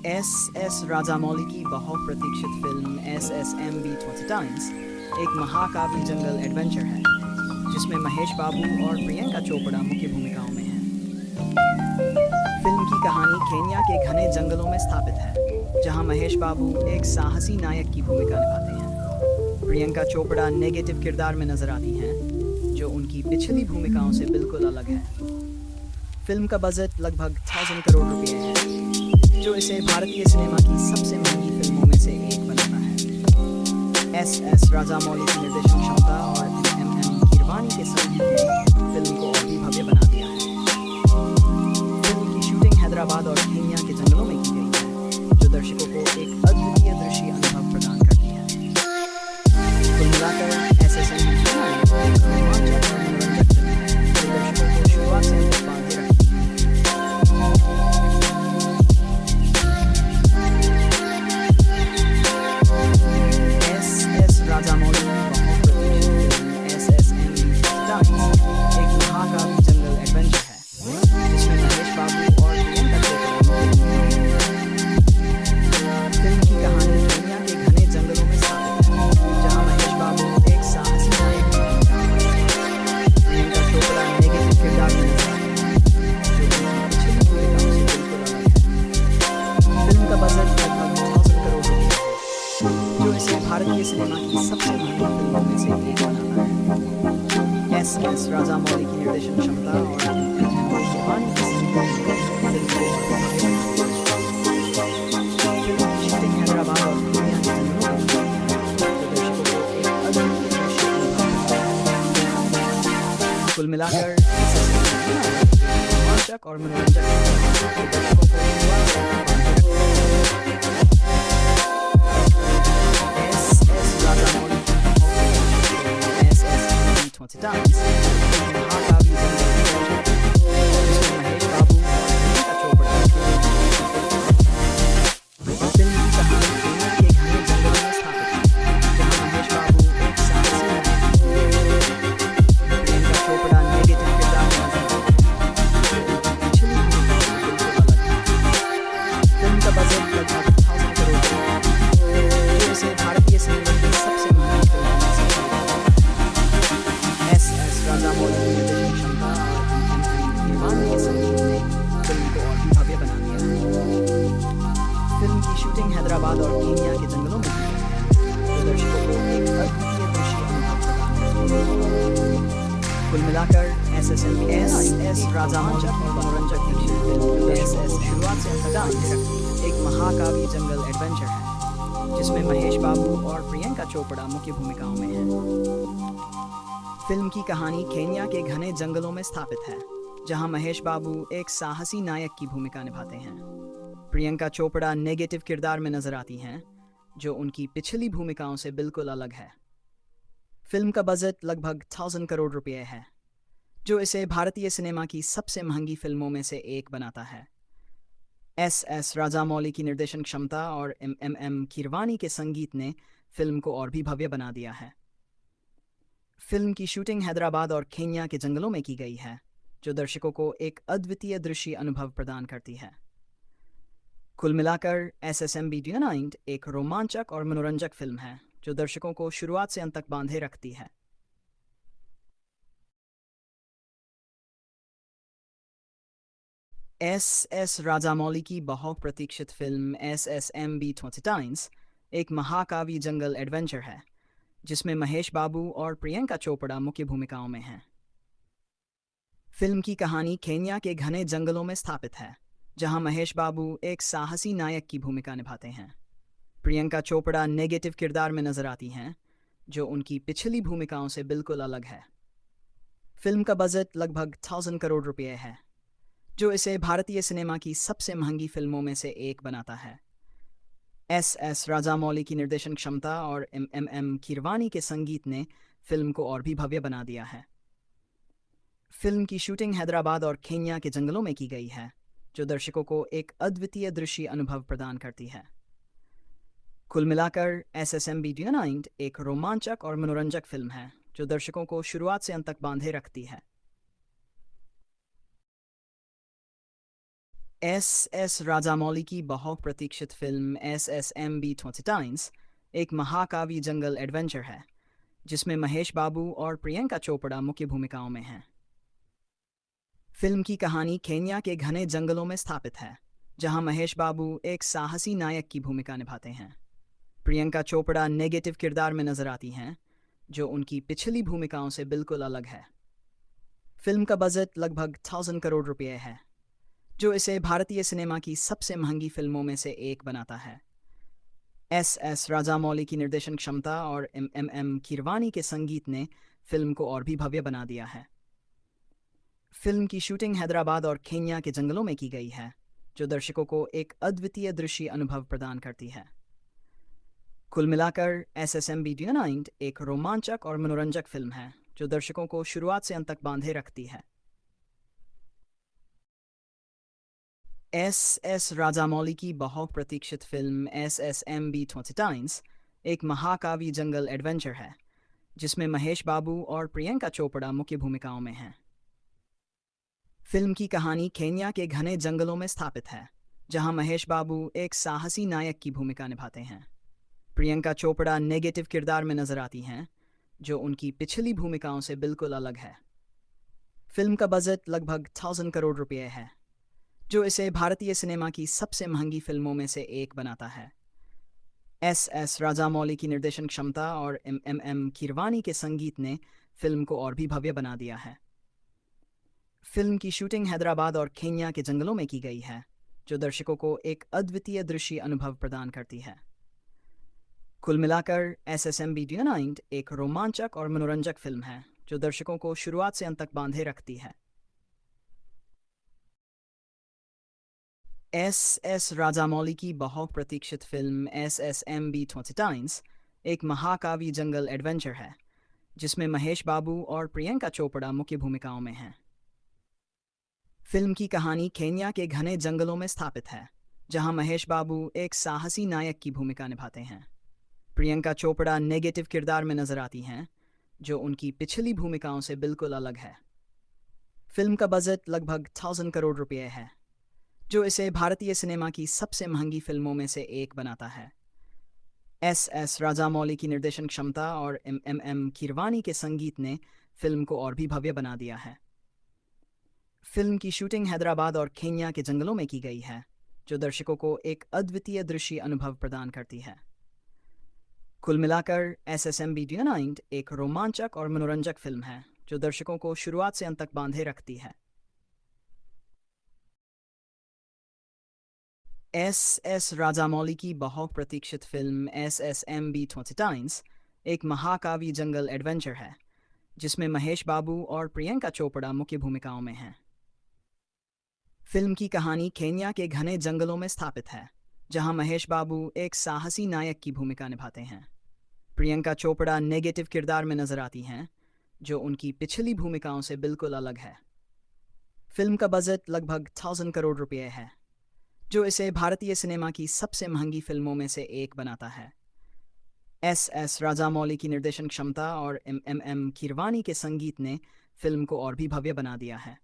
S Rajamouli की बहुप्रतीक्षित film SSMB 20 times एक महाकाव्य जंगल एडवेंचर है जिसमें महेश बाबू और प्रियंका चोपड़ा मुख्य भूमिकाओं में हैं। फिल्म की कहानी केन्या के घने जंगलों में स्थापित है जहां महेश बाबू एक साहसी नायक की भूमिका निभाते हैं। प्रियंका चोपड़ा नेगेटिव किरदार में नजर आती हैं जो उनकी पिछली भूमिकाओं से बिल्कुल अलग है। फिल्म का बजट लगभग 1000 करोड़ रुपए है जो इसे भारतीय सिनेमा की सबसे महंगी फिल्मों में से एक बनाता है। एस राजामौली की निर्देशन क्षमता और कीरवानी के संगीत ने फिल्म को और भी भव्य बना दिया है। फिल्म की शूटिंग हैदराबाद और केन्या के जंगलों में की गई है जो दर्शकों को एक अद्वितीय दृश्य अनुभव प्रदान करती है। कुल मिलाकर SSMB एक रोमांचक और मनोरंजक फिल्म है जो दर्शकों को शुरुआत से अंत तक बांधे रखती है। राजामौली की बहुप्रतीक्षित फिल्म SSMB टाइम्स एक महाकाव्य जंगल एडवेंचर है जिसमें महेश बाबू और प्रियंका चोपड़ा फिल्म की कहानी केन्या के घने जंगलों में स्थापित है जहां महेश बाबू एक साहसी नायक की भूमिका निभाते हैं। प्रियंका चोपड़ा नेगेटिव किरदार में नजर आती है जो उनकी पिछली भूमिकाओं से बिल्कुल अलग है। फिल्म का बजट लगभग 1000 करोड़ रुपए है जो इसे भारतीय सिनेमा की सबसे महंगी फिल्मों में से एक बनाता है। एस राजामौली की निर्देशन क्षमता और कीरवानी के संगीत ने फिल्म को फिल्म की शूटिंग हैदराबाद और केन्या के जंगलों में की गई है जो दर्शकों को एक अद्वितीय दृश्य अनुभव देता है। कुल मिलाकर रोमांचक और मनोरंजक दर्शकों को टाइम्स महाकाव्य जिसमें महेश बाबू और प्रियंका चोपड़ा फिल्म की कहानी केन्या के घने जंगलों में स्थापित है जहां महेश बाबू एक साहसी नायक प्रियंका चोपड़ा नेगेटिव किरदार में नजर आती है जो पिछली भूमिका से बिल्कुल अलग है। फिल्म का बजट लगभग 1000 करोड़ है जो इसे भारतीय सिनेमा की सबसे महंगी फिल्मों में से एक बनाता है। राजामौली की निर्देशन क्षमता और कीरवानी के संगीत ने फिल्म को और भी भव्य बना दिया है। फिल्म की शूटिंग हैदराबाद और केन्या के जंगलों में की गई है जो दर्शकों को एक अद्वितीय दृश्य अनुभव प्रदान करती है। कुल मिलाकर SSMB राजामौली और मनोरंजक दृश्य फिल्म शुरुआत से अंत तक एक महाकाव्य जंगल एडवेंचर है जिसमें महेश बाबू और प्रियंका चोपड़ा मुख्य भूमिकाओं में हैं। फिल्म की कहानी केन्या के घने जंगलों में स्थापित है जहां महेश बाबू एक साहसी नायक की भूमिका निभाते हैं। प्रियंका चोपड़ा नेगेटिव किरदार में नजर आती हैं जो उनकी पिछली भूमिकाओं से बिल्कुल अलग है। फिल्म का बजट लगभग 1000 करोड़ रुपए है जो इसे भारतीय सिनेमा की सबसे महंगी फिल्मों में से एक बनाता है। एस राजामौली की निर्देशन क्षमता और कीरवानी के संगीत ने फिल्म को और भी भव्य बना दिया है। फिल्म की शूटिंग हैदराबाद और केन्या के जंगलों में की गई है जो दर्शकों को एक अद्वितीय दृश्य अनुभव प्रदान करती है। कुल मिलाकर SSMB एक रोमांचक और मनोरंजक फिल्म है जो दर्शकों को शुरुआत से अंत तक बांधे रखती है। एस राजामौली की बहुप्रतीक्षित फिल्म SSMB 20 टाइम्स एक महाकाव्य जंगल एडवेंचर है जिसमें महेश बाबू और प्रियंका चोपड़ा मुख्य भूमिकाओं में हैं। फिल्म की कहानी केन्या के घने जंगलों में स्थापित है जहां महेश बाबू एक साहसी नायक की भूमिका निभाते हैं। प्रियंका चोपड़ा नेगेटिव किरदार में नजर आती हैं जो उनकी पिछली भूमिकाओं से बिल्कुल अलग है। फिल्म का बजट लगभग 1000 करोड़ रुपए है जो इसे भारतीय सिनेमा की सबसे महंगी फिल्मों में से एक बनाता है। एस राजामौली की निर्देशन क्षमता और कीरवानी के संगीत ने फिल्म को और भी भव्य बना दिया है। फिल्म की शूटिंग हैदराबाद और केन्या के जंगलों में की गई है जो दर्शकों को एक अद्वितीय दृश्य अनुभव प्रदान करती है। कुल मिलाकर SSMB एक रोमांचक और मनोरंजक फिल्म है जो दर्शकों को शुरुआत से अंत तक बांधे रखती है। एस राजामौली की बहुप्रतीक्षित फिल्म SSMB 29 एक महाकाव्य जंगल एडवेंचर है जिसमें महेश बाबू और प्रियंका चोपड़ा मुख्य भूमिकाओं में हैं। फिल्म की कहानी केन्या के घने जंगलों में स्थापित है, जहां महेश बाबू एक साहसी नायक की भूमिका निभाते हैं। प्रियंका चोपड़ा नेगेटिव किरदार में नजर आती हैं, जो उनकी पिछली भूमिकाओं से बिल्कुल अलग है। फिल्म का बजट लगभग 1,000 करोड़ रुपए है, जो इसे भारतीय सिनेमा की सबसे महंगी फिल्मों में से एक बनाता है। एस राजामौली की निर्देशन क्षमता और एम कीरवानी के संगीत ने फिल्म को और भी भव्य बना दिया है। फिल्म की शूटिंग हैदराबाद और केन्या के जंगलों में की गई है, जो दर्शकों को एक अद्वितीय दृश्य अनुभव प्रदान करती है। कुल मिलाकर SSMB 29 एक रोमांचक और मनोरंजक फिल्म है, जो दर्शकों को शुरुआत से अंत तक बांधे रखती है। एस राजामौली की बहुप्रतीक्षित फिल्म SSMB 29 एक महाकाव्य जंगल एडवेंचर है, जिसमें महेश बाबू और प्रियंका चोपड़ा मुख्य भूमिकाओं में हैं। फिल्म की कहानी केन्या के घने जंगलों में स्थापित है, जहां महेश बाबू एक साहसी नायक की भूमिका निभाते हैं। प्रियंका चोपड़ा नेगेटिव किरदार में नजर आती हैं, जो उनकी पिछली भूमिकाओं से बिल्कुल अलग है। फिल्म का बजट लगभग 1,000 करोड़ रुपए है, जो इसे भारतीय सिनेमा की सबसे महंगी फिल्मों में से एक बनाता है। एस राजामौली की निर्देशन क्षमता और एम कीरवानी के संगीत ने फिल्म को और भी भव्य बना दिया है। फिल्म की शूटिंग हैदराबाद और केन्या के जंगलों में की गई है, जो दर्शकों को एक अद्वितीय दृश्य अनुभव प्रदान करती है। कुल मिलाकर SSMB 29 एक रोमांचक और मनोरंजक फिल्म है, जो दर्शकों को शुरुआत से अंत तक बांधे रखती है। एस राजामौली की बहुप्रतीक्षित फिल्म SSMB 29 एक महाकाव्य जंगल एडवेंचर है, जिसमें महेश बाबू और प्रियंका चोपड़ा मुख्य भूमिकाओं में हैं। फिल्म की कहानी केन्या के घने जंगलों में स्थापित है, जहां महेश बाबू एक साहसी नायक की भूमिका निभाते हैं। प्रियंका चोपड़ा नेगेटिव किरदार में नजर आती हैं, जो उनकी पिछली भूमिकाओं से बिल्कुल अलग है। फिल्म का बजट लगभग 1,000 करोड़ रुपए है, जो इसे भारतीय सिनेमा की सबसे महंगी फिल्मों में से एक बनाता है। एस राजामौली की निर्देशन क्षमता और एम कीरवानी के संगीत ने फिल्म को और भी भव्य बना दिया है। फिल्म की शूटिंग हैदराबाद और केन्या के जंगलों में की गई है, जो दर्शकों को एक अद्वितीय दृश्य अनुभव प्रदान करती है। कुल मिलाकर SSMB 29 एक रोमांचक और मनोरंजक फिल्म है, जो दर्शकों को शुरुआत से अंत तक बांधे रखती है। एस राजामौली की बहुप्रतीक्षित फिल्म SSMB 29 एक महाकाव्य जंगल एडवेंचर है, जिसमें महेश बाबू और प्रियंका चोपड़ा मुख्य भूमिकाओं में हैं। फिल्म की कहानी केन्या के घने जंगलों में स्थापित है, जहां महेश बाबू एक साहसी नायक की भूमिका निभाते हैं। प्रियंका चोपड़ा नेगेटिव किरदार में नजर आती हैं, जो उनकी पिछली भूमिकाओं से बिल्कुल अलग है। फिल्म का बजट लगभग 1,000 करोड़ रुपए है, जो इसे भारतीय सिनेमा की सबसे महंगी फिल्मों में से एक बनाता है। एस राजामौली की निर्देशन क्षमता और एम कीरवानी के संगीत ने फिल्म को और भी भव्य बना दिया है।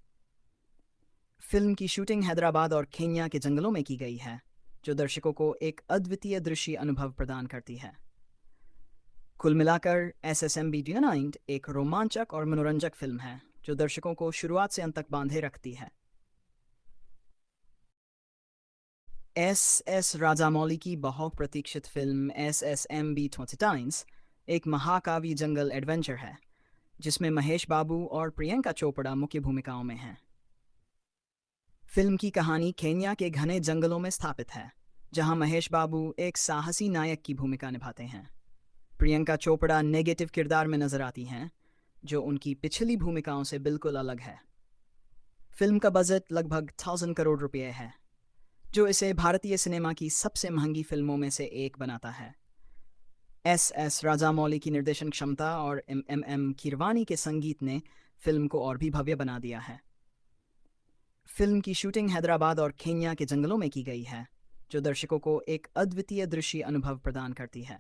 फिल्म की शूटिंग हैदराबाद और केन्या के जंगलों में की गई है, जो दर्शकों को एक अद्वितीय दृश्य अनुभव प्रदान करती है। कुल मिलाकर SSMB 29 एक रोमांचक और मनोरंजक फिल्म है, जो दर्शकों को शुरुआत से अंत तक बांधे रखती है। एस राजामौली की बहुप्रतीक्षित फिल्म SSMB 29 एक महाकाव्य जंगल एडवेंचर है, जिसमें महेश बाबू और प्रियंका चोपड़ा मुख्य भूमिकाओं में हैं। फिल्म की कहानी केन्या के घने जंगलों में स्थापित है, जहां महेश बाबू एक साहसी नायक की भूमिका निभाते हैं। प्रियंका चोपड़ा नेगेटिव किरदार में नजर आती हैं, जो उनकी पिछली भूमिकाओं से बिल्कुल अलग है। फिल्म का बजट लगभग 1,000 करोड़ रुपए है, जो इसे भारतीय सिनेमा की सबसे महंगी फिल्मों में से एक बनाता है। एस राजामौली की निर्देशन क्षमता और एम कीरवानी के संगीत ने फिल्म को और भी भव्य बना दिया है। फिल्म की शूटिंग हैदराबाद और केन्या के जंगलों में की गई है, जो दर्शकों को एक अद्वितीय दृश्य अनुभव प्रदान करती है।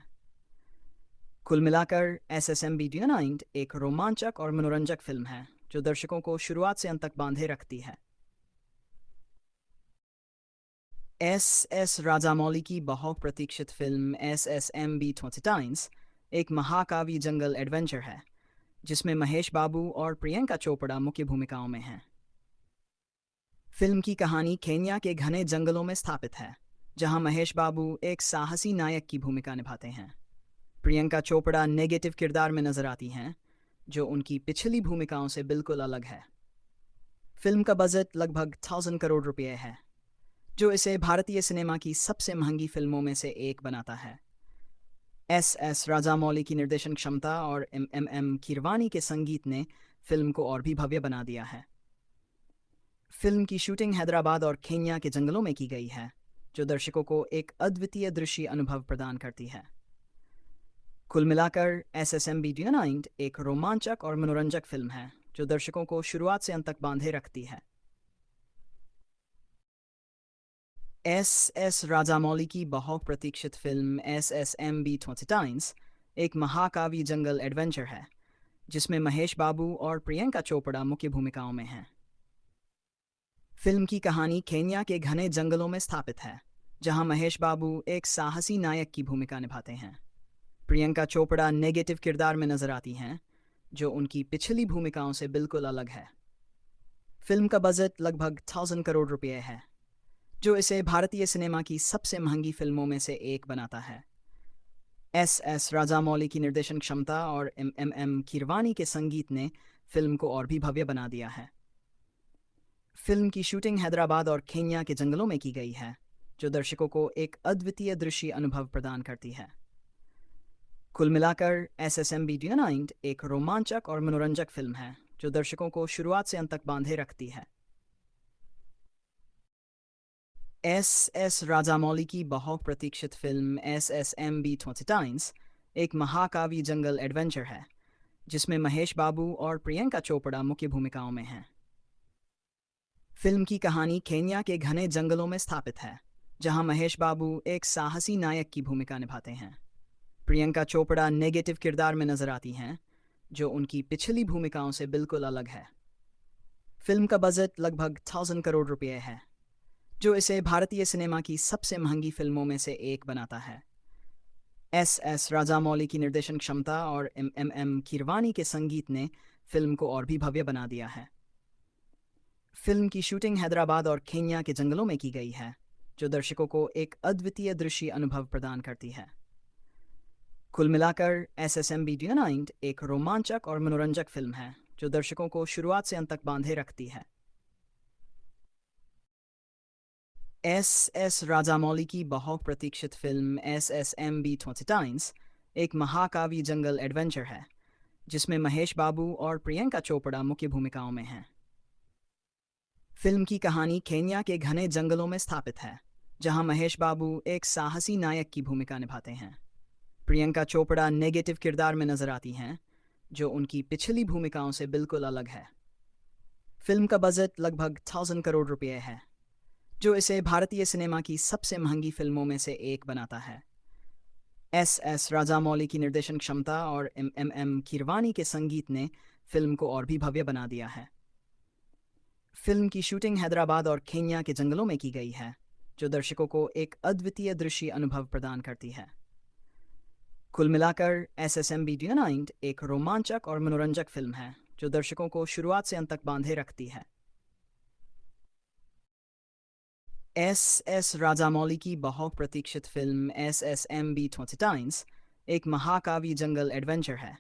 कुल मिलाकर SSMB 29 एक रोमांचक और मनोरंजक फिल्म है, जो दर्शकों को शुरुआत से अंत तक बांधे रखती है। एस राजामौली की बहुप्रतीक्षित फिल्म SSMB 29 एक महाकाव्य जंगल एडवेंचर है जिसमें महेश बाबू और प्रियंका चोपड़ा मुख्य भूमिकाओं में हैं। फिल्म की कहानी केन्या के घने जंगलों में स्थापित है, जहां महेश बाबू एक साहसी नायक की भूमिका निभाते हैं। प्रियंका चोपड़ा नेगेटिव किरदार में नजर आती हैं, जो उनकी पिछली भूमिकाओं से बिल्कुल अलग है। फिल्म का बजट लगभग 1,000 करोड़ रुपए है, जो इसे भारतीय सिनेमा की सबसे महंगी फिल्मों में से एक बनाता है। एस राजामौली की निर्देशन क्षमता और एम कीरवानी के संगीत ने फिल्म को और भी भव्य बना दिया है। फिल्म की शूटिंग हैदराबाद और केन्या के जंगलों में की गई है, जो दर्शकों को एक अद्वितीय दृश्य अनुभव प्रदान करती है। कुल मिलाकर SSMB 29 एक रोमांचक और मनोरंजक फिल्म है, जो दर्शकों को शुरुआत से अंत तक बांधे रखती है। एस राजामौली की बहुप्रतीक्षित फिल्म SSMB 29 एक महाकाव्य जंगल एडवेंचर है, जिसमें महेश बाबू और प्रियंका चोपड़ा मुख्य भूमिकाओं में हैं। फिल्म की कहानी केन्या के घने जंगलों में स्थापित है, जहां महेश बाबू एक साहसी नायक की भूमिका निभाते हैं। प्रियंका चोपड़ा नेगेटिव किरदार में नजर आती हैं, जो उनकी पिछली भूमिकाओं से बिल्कुल अलग है। फिल्म का बजट लगभग 1,000 करोड़ रुपए है, जो इसे भारतीय सिनेमा की सबसे महंगी फिल्मों में से एक बनाता है। एस राजामौली की निर्देशन क्षमता और एम कीरवानी के संगीत ने फिल्म को और भी भव्य बना दिया है। फिल्म की शूटिंग हैदराबाद और केन्या के जंगलों में की गई है, जो दर्शकों को एक अद्वितीय दृश्य अनुभव प्रदान करती है। कुल मिलाकर SSMB 29 एक रोमांचक और मनोरंजक फिल्म है, जो दर्शकों को शुरुआत से अंत तक बांधे रखती है। एस राजामौली की बहुप्रतीक्षित फिल्म SSMB 29 एक महाकाव्य जंगल एडवेंचर है, जिसमें महेश बाबू और प्रियंका चोपड़ा मुख्य भूमिकाओं में हैं। फिल्म की कहानी केन्या के घने जंगलों में स्थापित है, जहां महेश बाबू एक साहसी नायक की भूमिका निभाते हैं। प्रियंका चोपड़ा नेगेटिव किरदार में नजर आती हैं, जो उनकी पिछली भूमिकाओं से बिल्कुल अलग है। फिल्म का बजट लगभग 1,000 करोड़ रुपए है, जो इसे भारतीय सिनेमा की सबसे महंगी फिल्मों में से एक बनाता है। एस राजामौली की निर्देशन क्षमता और एम कीरवानी के संगीत ने फिल्म को और भी भव्य बना दिया है। फिल्म की शूटिंग हैदराबाद और केन्या के जंगलों में की गई है, जो दर्शकों को एक अद्वितीय दृश्य अनुभव प्रदान करती है। कुल मिलाकर SSMB 29 एक रोमांचक और मनोरंजक फिल्म है, जो दर्शकों को शुरुआत से अंत तक बांधे रखती है। एस राजामौली की बहुप्रतीक्षित फिल्म SSMB 29 एक महाकाव्य जंगल एडवेंचर है, जिसमें महेश बाबू और प्रियंका चोपड़ा मुख्य भूमिकाओं में हैं। फिल्म की कहानी केन्या के घने जंगलों में स्थापित है, जहां महेश बाबू एक साहसी नायक की भूमिका निभाते हैं। प्रियंका चोपड़ा नेगेटिव किरदार में नजर आती हैं, जो उनकी पिछली भूमिकाओं से बिल्कुल अलग है। फिल्म का बजट लगभग 1,000 करोड़ रुपए है, जो इसे भारतीय सिनेमा की सबसे महंगी फिल्मों में से एक बनाता है। एस राजामौली की निर्देशन क्षमता और एम कीरवानी के संगीत ने फिल्म को और भी भव्य बना दिया है। फिल्म की शूटिंग हैदराबाद और केन्या के जंगलों में की गई है, जो दर्शकों को एक अद्वितीय दृश्य अनुभव प्रदान करती है। कुल मिलाकर SSMB 29 एक रोमांचक और मनोरंजक फिल्म है, जो दर्शकों को शुरुआत से अंत तक बांधे रखती है। एस राजामौली की बहुप्रतीक्षित फिल्म SSMB 29 एक महाकाव्य जंगल एडवेंचर है,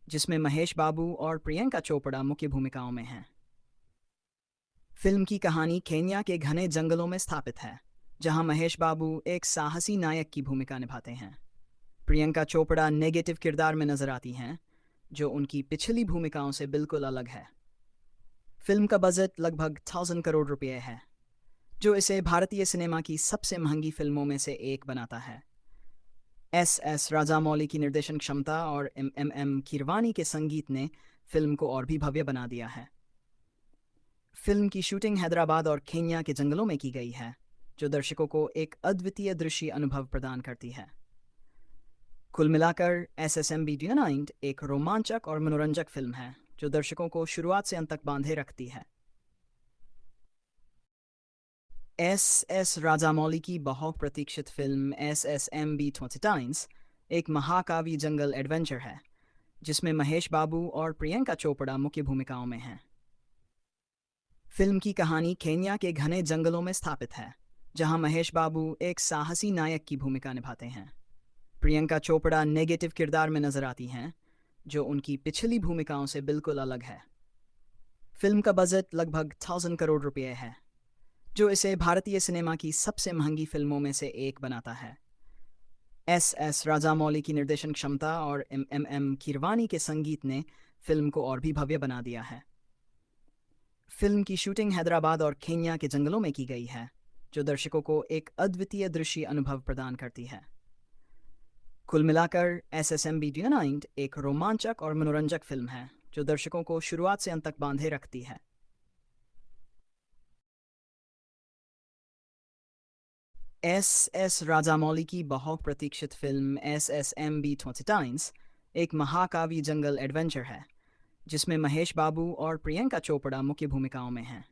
जिसमें महेश बाबू और प्रियंका चोपड़ा मुख्य भूमिकाओं में हैं। फिल्म की कहानी केन्या के घने जंगलों में स्थापित है, जहां महेश बाबू एक साहसी नायक की भूमिका निभाते हैं। प्रियंका चोपड़ा नेगेटिव किरदार में नजर आती हैं, जो उनकी पिछली भूमिकाओं से बिल्कुल अलग है। फिल्म का बजट लगभग 1,000 करोड़ रुपए है, जो इसे भारतीय सिनेमा की सबसे महंगी फिल्मों में से एक बनाता है। एस राजामौली की निर्देशन क्षमता और एम कीरवानी के संगीत ने फिल्म को और भी भव्य बना दिया है। फिल्म की शूटिंग हैदराबाद और केन्या के जंगलों में की गई है, जो दर्शकों को एक अद्वितीय दृश्य अनुभव प्रदान करती है। कुल मिलाकर SSMB 29 एक रोमांचक और मनोरंजक फिल्म है, जो दर्शकों को शुरुआत से अंत तक बांधे रखती है। एस राजामौली की बहुप्रतीक्षित फिल्म SSMB 29 एक महाकाव्य जंगल एडवेंचर है जिसमें महेश बाबू और प्रियंका चोपड़ा मुख्य भूमिकाओं में हैं। फिल्म की कहानी केन्या के घने जंगलों में स्थापित है, जहां महेश बाबू एक साहसी नायक की भूमिका निभाते हैं। प्रियंका चोपड़ा नेगेटिव किरदार में नजर आती हैं, जो उनकी पिछली भूमिकाओं से बिल्कुल अलग है। फिल्म का बजट लगभग 1,000 करोड़ रुपए है, जो इसे भारतीय सिनेमा की सबसे महंगी फिल्मों में से एक बनाता है। एस राजामौली की निर्देशन क्षमता और एम कीरवानी के संगीत ने फिल्म को और भी भव्य बना दिया है। फिल्म की शूटिंग हैदराबाद और केन्या के जंगलों में की गई है, जो दर्शकों को एक अद्वितीय दृश्य अनुभव प्रदान करती है। कुल मिलाकर SSMB 29 एक रोमांचक और मनोरंजक फिल्म है, जो दर्शकों को शुरुआत से अंत तक बांधे रखती है। एस राजामौली की बहुप्रतीक्षित फिल्म SSMB 29 एक महाकाव्य जंगल एडवेंचर है, जिसमें महेश बाबू और प्रियंका चोपड़ा मुख्य भूमिकाओं में हैं।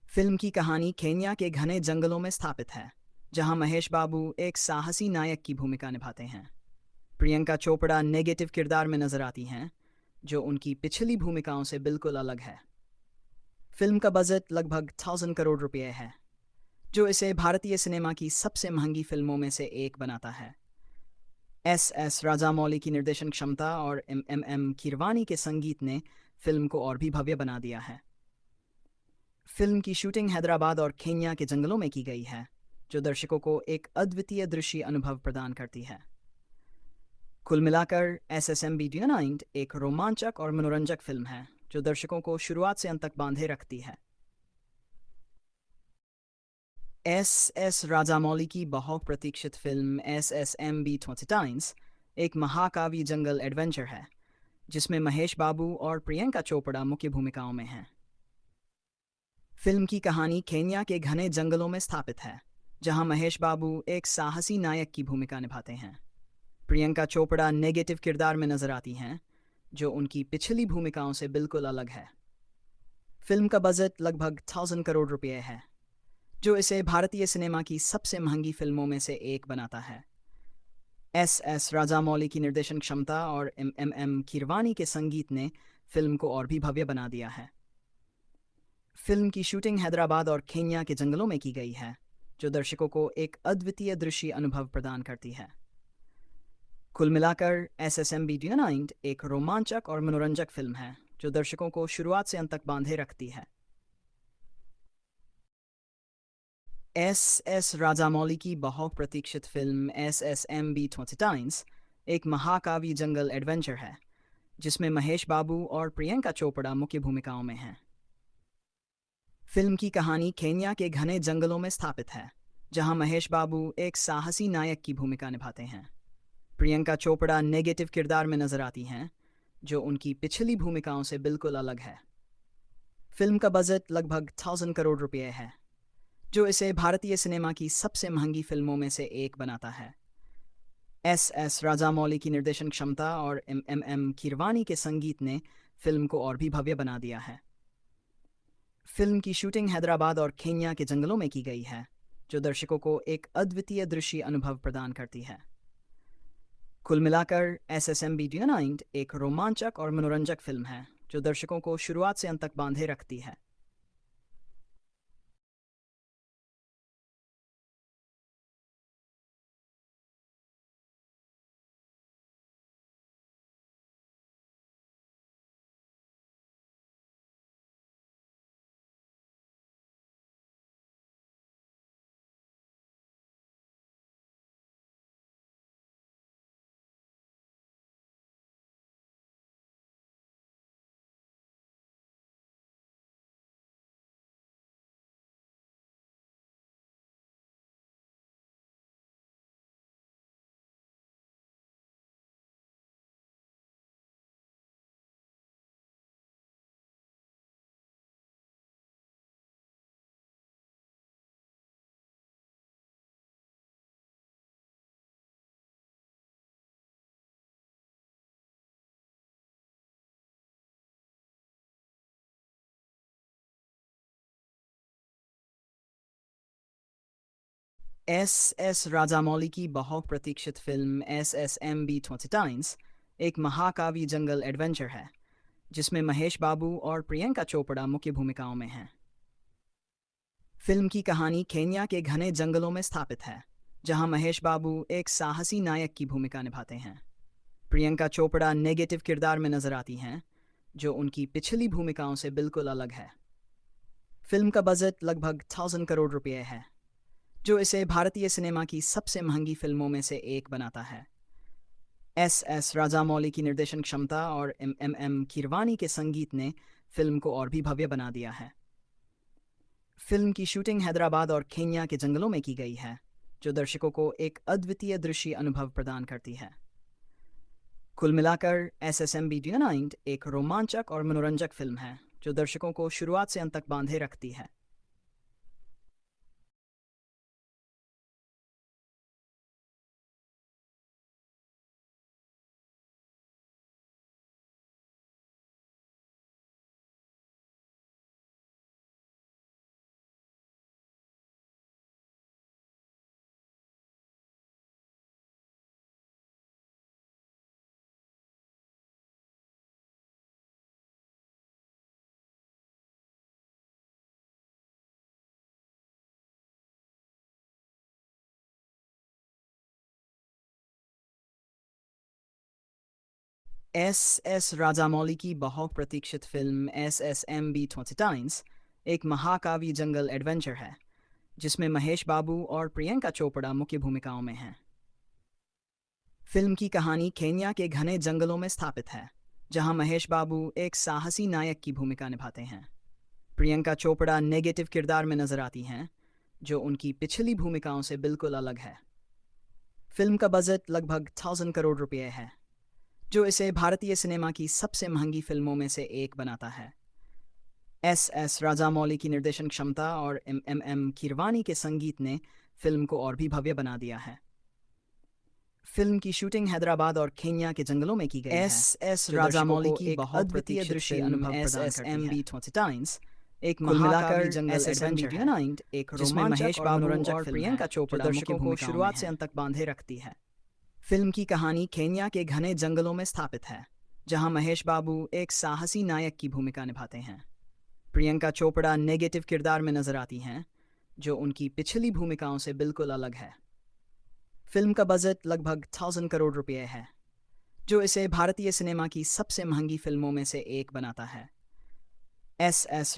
फिल्म की कहानी केन्या के घने जंगलों में स्थापित है, जहां महेश बाबू एक साहसी नायक की भूमिका निभाते हैं। प्रियंका चोपड़ा नेगेटिव किरदार में नजर आती हैं, जो उनकी पिछली भूमिकाओं से बिल्कुल अलग है। फिल्म का बजट लगभग 1,000 करोड़ रुपए है, जो इसे भारतीय सिनेमा की सबसे महंगी फिल्मों में से एक बनाता है। एस राजामौली की निर्देशन क्षमता और एम कीरवानी के संगीत ने फिल्म को और भी भव्य बना दिया है। फिल्म की शूटिंग हैदराबाद और केन्या के जंगलों में की गई है, जो दर्शकों को एक अद्वितीय दृश्य अनुभव प्रदान करती है। कुल मिलाकर SSMB 29 एक रोमांचक और मनोरंजक फिल्म है, जो दर्शकों को शुरुआत से अंत तक बांधे रखती है। एस राजामौली की बहुप्रतीक्षित फिल्म SSMB 29 एक महाकाव्य जंगल एडवेंचर है, जिसमें महेश बाबू और प्रियंका चोपड़ा मुख्य भूमिकाओं में हैं। फिल्म की कहानी केन्या के घने जंगलों में स्थापित है, जहां महेश बाबू एक साहसी नायक की भूमिका निभाते हैं। प्रियंका चोपड़ा नेगेटिव किरदार में नजर आती हैं, जो उनकी पिछली भूमिकाओं से बिल्कुल अलग है। फिल्म का बजट लगभग 1,000 करोड़ रुपए है, जो इसे भारतीय सिनेमा की सबसे महंगी फिल्मों में से एक बनाता है। एस राजामौली की निर्देशन क्षमता और एम कीरवानी के संगीत ने फिल्म को और भी भव्य बना दिया है। फिल्म की शूटिंग हैदराबाद और केन्या के जंगलों में की गई है, जो दर्शकों को एक अद्वितीय दृश्य अनुभव प्रदान करती है। कुल मिलाकर SSMB 29 एक रोमांचक और मनोरंजक फिल्म है, जो दर्शकों को शुरुआत से अंत तक बांधे रखती है। एस राजामौली की बहुप्रतीक्षित फिल्म SSMB 29 एक महाकाव्य जंगल एडवेंचर है, जिसमें महेश बाबू और प्रियंका चोपड़ा मुख्य भूमिकाओं में हैं। फिल्म की कहानी केन्या के घने जंगलों में स्थापित है, जहां महेश बाबू एक साहसी नायक की भूमिका निभाते हैं। प्रियंका चोपड़ा नेगेटिव किरदार में नजर आती हैं, जो उनकी पिछली भूमिकाओं से बिल्कुल अलग है। फिल्म का बजट लगभग 1,000 करोड़ रुपए है, जो इसे भारतीय सिनेमा की सबसे महंगी फिल्मों में से एक बनाता है। एस राजामौली की निर्देशन क्षमता और एम कीरवानी के संगीत ने फिल्म को और भी भव्य बना दिया है। फिल्म की शूटिंग हैदराबाद और केन्या के जंगलों में की गई है, जो दर्शकों को एक अद्वितीय दृश्य अनुभव प्रदान करती है। कुल मिलाकर SSMB 29 एक रोमांचक और मनोरंजक फिल्म है, जो दर्शकों को शुरुआत से अंत तक बांधे रखती है। एस राजामौली की बहुप्रतीक्षित फिल्म SSMB 29 एक महाकाव्य जंगल एडवेंचर है जिसमें महेश बाबू और प्रियंका चोपड़ा मुख्य भूमिकाओं में हैं। फिल्म की कहानी केन्या के घने जंगलों में स्थापित है, जहां महेश बाबू एक साहसी नायक की भूमिका निभाते हैं। प्रियंका चोपड़ा नेगेटिव किरदार में नजर आती हैं, जो उनकी पिछली भूमिकाओं से बिल्कुल अलग है। फिल्म का बजट लगभग 1,000 करोड़ रुपए है, जो इसे भारतीय सिनेमा की सबसे महंगी फिल्मों में से एक बनाता है। एस राजामौली की निर्देशन क्षमता और एम कीरवानी के संगीत ने फिल्म को और भी भव्य बना दिया है। फिल्म की शूटिंग हैदराबाद और केन्या के जंगलों में की गई है, जो दर्शकों को एक अद्वितीय दृश्य अनुभव प्रदान करती है। कुल मिलाकर SSMB 29 एक रोमांचक और मनोरंजक फिल्म है, जो दर्शकों को शुरुआत से अंत तक बांधे रखती है। राजामौली की बहुप्रतीक्षित फिल्म SSMB 29 एक महाकाव्य जंगल एडवेंचर है, जिसमें महेश बाबू और प्रियंका चोपड़ा मुख्य भूमिकाओं में हैं। फिल्म की कहानी केन्या के घने जंगलों में स्थापित है, जहां महेश बाबू एक साहसी नायक की भूमिका निभाते हैं। प्रियंका चोपड़ा नेगेटिव किरदार में नजर आती हैं, जो उनकी पिछली भूमिकाओं से बिल्कुल अलग है। फिल्म का बजट लगभग 1,000 करोड़ रुपए है, जो इसे भारतीय सिनेमा की सबसे महंगी फिल्मों में से एक बनाता है। राजामौली की निर्देशन क्षमता और एम कीरवानी के संगीत ने फिल्म को और भी भव्य बना दिया है। फिल्म की शूटिंग हैदराबाद और केन्या के जंगलों में की गई है। राजामौली की बहुप्रतीक्षित दृश्य अनुभव SSMB 29 एक महाकाव्य जंगल एडवेंचर है, जिसमें महेश बाबू और प्रियंका चोपड़ा दर्शकों को शुरुआत से अंत तक बांधे रखती है। फिल्म की कहानी केन्या के घने जंगलों में स्थापित है, जहां महेश बाबू एक साहसी नायक की भूमिका निभाते हैं। प्रियंका चोपड़ा नेगेटिव किरदार में नजर आती हैं, जो उनकी पिछली भूमिकाओं से बिल्कुल अलग है। फिल्म का बजट लगभग 1,000 करोड़ रुपए है, जो इसे भारतीय सिनेमा की सबसे महंगी फिल्मों में से एक बनाता है।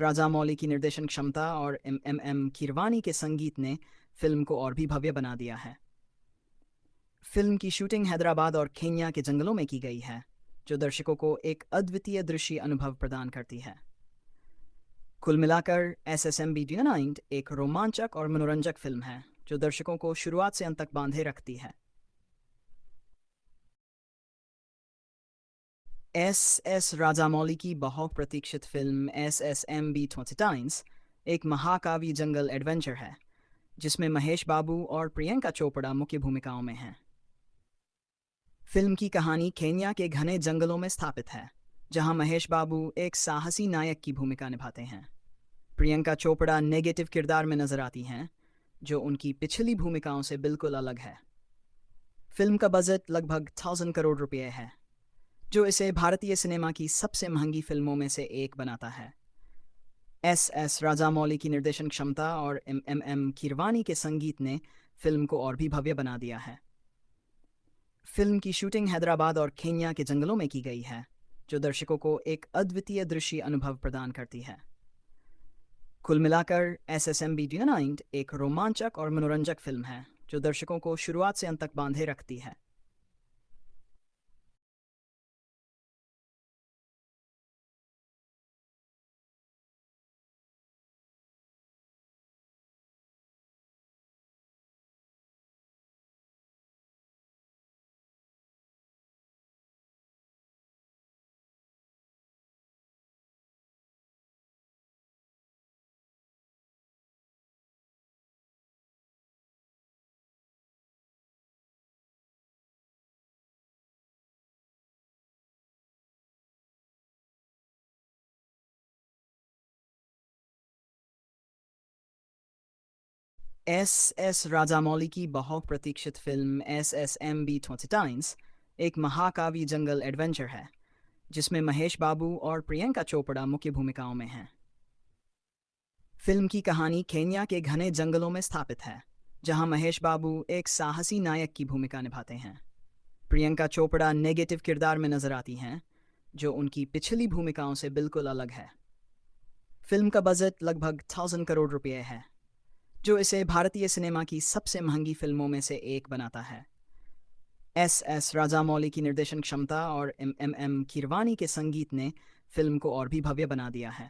राजामौली की निर्देशन क्षमता और एम कीरवानी के संगीत ने फिल्म को और भी भव्य बना दिया है। फिल्म की शूटिंग हैदराबाद और केन्या के जंगलों में की गई है, जो दर्शकों को एक अद्वितीय दृश्य अनुभव प्रदान करती है। कुल मिलाकर SSMB 29 एक रोमांचक और मनोरंजक फिल्म है, जो दर्शकों को शुरुआत से अंत तक बांधे रखती है। राजामौली की बहुप्रतीक्षित फिल्म SSMB 29 एक महाकाव्य जंगल एडवेंचर है, जिसमें महेश बाबू और प्रियंका चोपड़ा मुख्य भूमिकाओं में हैं। फिल्म की कहानी केन्या के घने जंगलों में स्थापित है, जहां महेश बाबू एक साहसी नायक की भूमिका निभाते हैं। प्रियंका चोपड़ा नेगेटिव किरदार में नजर आती हैं, जो उनकी पिछली भूमिकाओं से बिल्कुल अलग है। फिल्म का बजट लगभग 1,000 करोड़ रुपए है, जो इसे भारतीय सिनेमा की सबसे महंगी फिल्मों में से एक बनाता है। राजामौली की निर्देशन क्षमता और एम कीरवानी के संगीत ने फिल्म को और भी भव्य बना दिया है। फिल्म की शूटिंग हैदराबाद और केन्या के जंगलों में की गई है, जो दर्शकों को एक अद्वितीय दृश्य अनुभव प्रदान करती है। कुल मिलाकर SSMB 29 एक रोमांचक और मनोरंजक फिल्म है, जो दर्शकों को शुरुआत से अंत तक बांधे रखती है। एस राजामौली की बहुप्रतीक्षित फिल्म SSMB 29 एक महाकाव्य जंगल एडवेंचर है जिसमें महेश बाबू और प्रियंका चोपड़ा मुख्य भूमिकाओं में हैं। फिल्म की कहानी केन्या के घने जंगलों में स्थापित है, जहां महेश बाबू एक साहसी नायक की भूमिका निभाते हैं। प्रियंका चोपड़ा नेगेटिव किरदार में नजर आती हैं, जो उनकी पिछली भूमिकाओं से बिल्कुल अलग है। फिल्म का बजट लगभग 1,000 करोड़ रुपए है, जो इसे भारतीय सिनेमा की सबसे महंगी फिल्मों में से एक बनाता है। एस राजामौली की निर्देशन क्षमता और एम कीरवानी के संगीत ने फिल्म को और भी भव्य बना दिया है।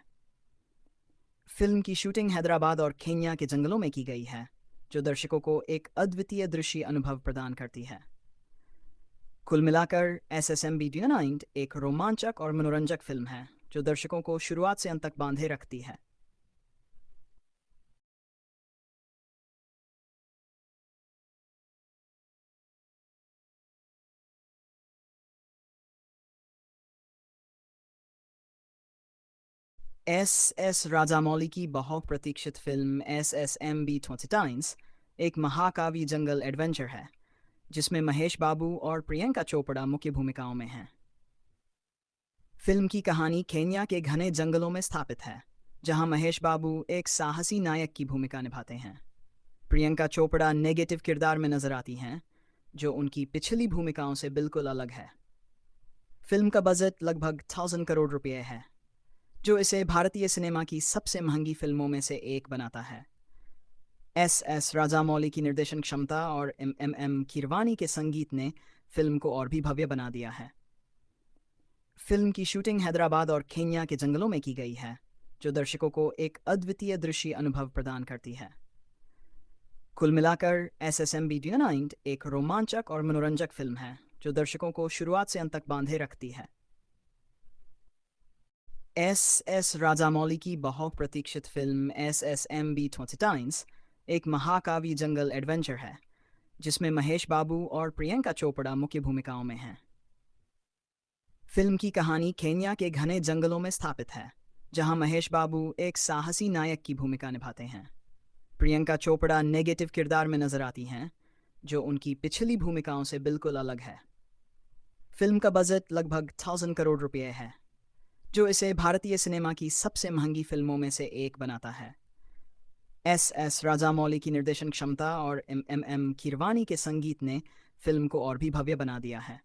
फिल्म की शूटिंग हैदराबाद और केन्या के जंगलों में की गई है, जो दर्शकों को एक अद्वितीय दृश्य अनुभव प्रदान करती है। कुल मिलाकर SSMB 29 एक रोमांचक और मनोरंजक फिल्म है, जो दर्शकों को शुरुआत से अंत तक बांधे रखती है। एस राजामौली की बहुप्रतीक्षित फिल्म SSMB 29 एक महाकाव्य जंगल एडवेंचर है, जिसमें महेश बाबू और प्रियंका चोपड़ा मुख्य भूमिकाओं में हैं। फिल्म की कहानी केन्या के घने जंगलों में स्थापित है, जहां महेश बाबू एक साहसी नायक की भूमिका निभाते हैं। प्रियंका चोपड़ा नेगेटिव किरदार में नजर आती हैं, जो उनकी पिछली भूमिकाओं से बिल्कुल अलग है। फिल्म का बजट लगभग 1,000 करोड़ रुपए है, जो इसे भारतीय सिनेमा की सबसे महंगी फिल्मों में से एक बनाता है। एस राजामौली की निर्देशन क्षमता और एम कीरवानी के संगीत ने फिल्म को और भी भव्य बना दिया है। फिल्म की शूटिंग हैदराबाद और केन्या के जंगलों में की गई है, जो दर्शकों को एक अद्वितीय दृश्य अनुभव प्रदान करती है। कुल मिलाकर SSMB 29 एक रोमांचक और मनोरंजक फिल्म है, जो दर्शकों को शुरुआत से अंत तक बांधे रखती है। एस राजामौली की बहुप्रतीक्षित फिल्म SSMB 29 एक महाकाव्य जंगल एडवेंचर है, जिसमें महेश बाबू और प्रियंका चोपड़ा मुख्य भूमिकाओं में हैं। फिल्म की कहानी केन्या के घने जंगलों में स्थापित है, जहां महेश बाबू एक साहसी नायक की भूमिका निभाते हैं। प्रियंका चोपड़ा नेगेटिव किरदार में नजर आती हैं, जो उनकी पिछली भूमिकाओं से बिल्कुल अलग है। फिल्म का बजट लगभग 1,000 करोड़ रुपए है, जो इसे भारतीय सिनेमा की सबसे महंगी फिल्मों में से एक बनाता है। एस राजामौली की निर्देशन क्षमता और एम कीरवानी के संगीत ने फिल्म को और भी भव्य बना दिया है।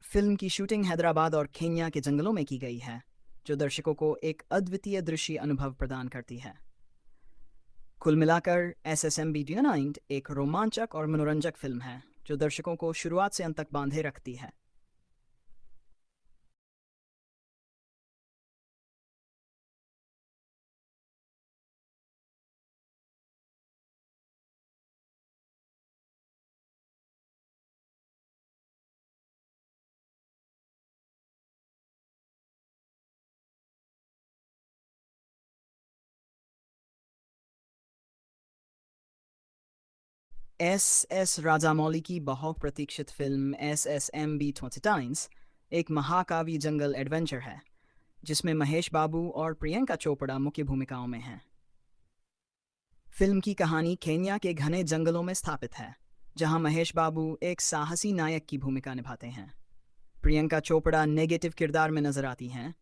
फिल्म की शूटिंग हैदराबाद और केन्या के जंगलों में की गई है, जो दर्शकों को एक अद्वितीय दृश्य अनुभव प्रदान करती है। कुल मिलाकर SSMB 29 एक रोमांचक और मनोरंजक फिल्म है, जो दर्शकों को शुरुआत से अंत तक बांधे रखती है। एस राजामौली की बहुप्रतीक्षित फिल्म SSMB 29 एक महाकाव्य जंगल एडवेंचर है, जिसमें महेश बाबू और प्रियंका चोपड़ा मुख्य भूमिकाओं में हैं। फिल्म की कहानी केन्या के घने जंगलों में स्थापित है, जहां महेश बाबू एक साहसी नायक की भूमिका निभाते हैं। प्रियंका चोपड़ा नेगेटिव किरदार में नजर आती हैं,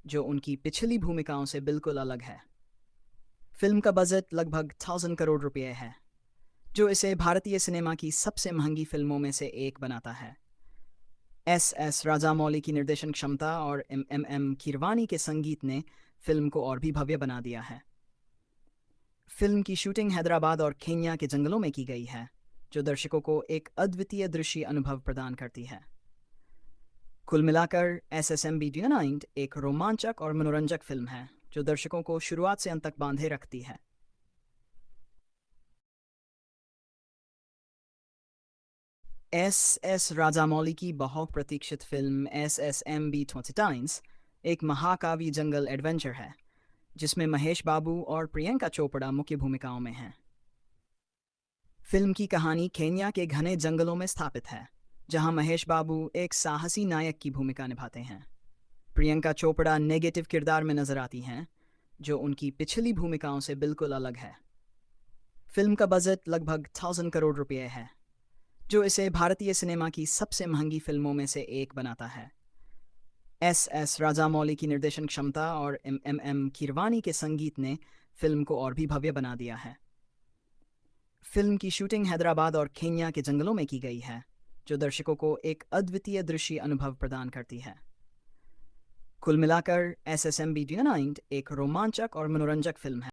जो उनकी पिछली भूमिकाओं से बिल्कुल अलग है। फिल्म का बजट लगभग 1,000 करोड़ रुपए है, जो इसे भारतीय सिनेमा की सबसे महंगी फिल्मों में से एक बनाता है। एस राजामौली की निर्देशन क्षमता और एम कीरवानी के संगीत ने फिल्म को और भी भव्य बना दिया है। फिल्म की शूटिंग हैदराबाद और केन्या के जंगलों में की गई है, जो दर्शकों को एक अद्वितीय दृश्य अनुभव प्रदान करती है। कुल मिलाकर SSMB 29 एक रोमांचक और मनोरंजक फिल्म है, जो दर्शकों को शुरुआत से अंत तक बांधे रखती है। एस राजामौली की बहुप्रतीक्षित फिल्म SSMB 29 एक महाकाव्य जंगल एडवेंचर है, जिसमें महेश बाबू और प्रियंका चोपड़ा मुख्य भूमिकाओं में हैं। फिल्म की कहानी केन्या के घने जंगलों में स्थापित है, जहां महेश बाबू एक साहसी नायक की भूमिका निभाते हैं। प्रियंका चोपड़ा नेगेटिव किरदार में नजर आती हैं, जो उनकी पिछली भूमिकाओं से बिल्कुल अलग है। फिल्म का बजट लगभग 1000 करोड़ रुपए है, जो इसे भारतीय सिनेमा की सबसे महंगी फिल्मों में से एक बनाता है। एस राजामौली की निर्देशन क्षमता और एम कीरवानी के संगीत ने फिल्म को और भी भव्य बना दिया है। फिल्म की शूटिंग हैदराबाद और केन्या के जंगलों में की गई है, जो दर्शकों को एक अद्वितीय दृश्य अनुभव प्रदान करती है। कुल मिलाकर SSMB Unite एक रोमांचक और मनोरंजक फिल्म है।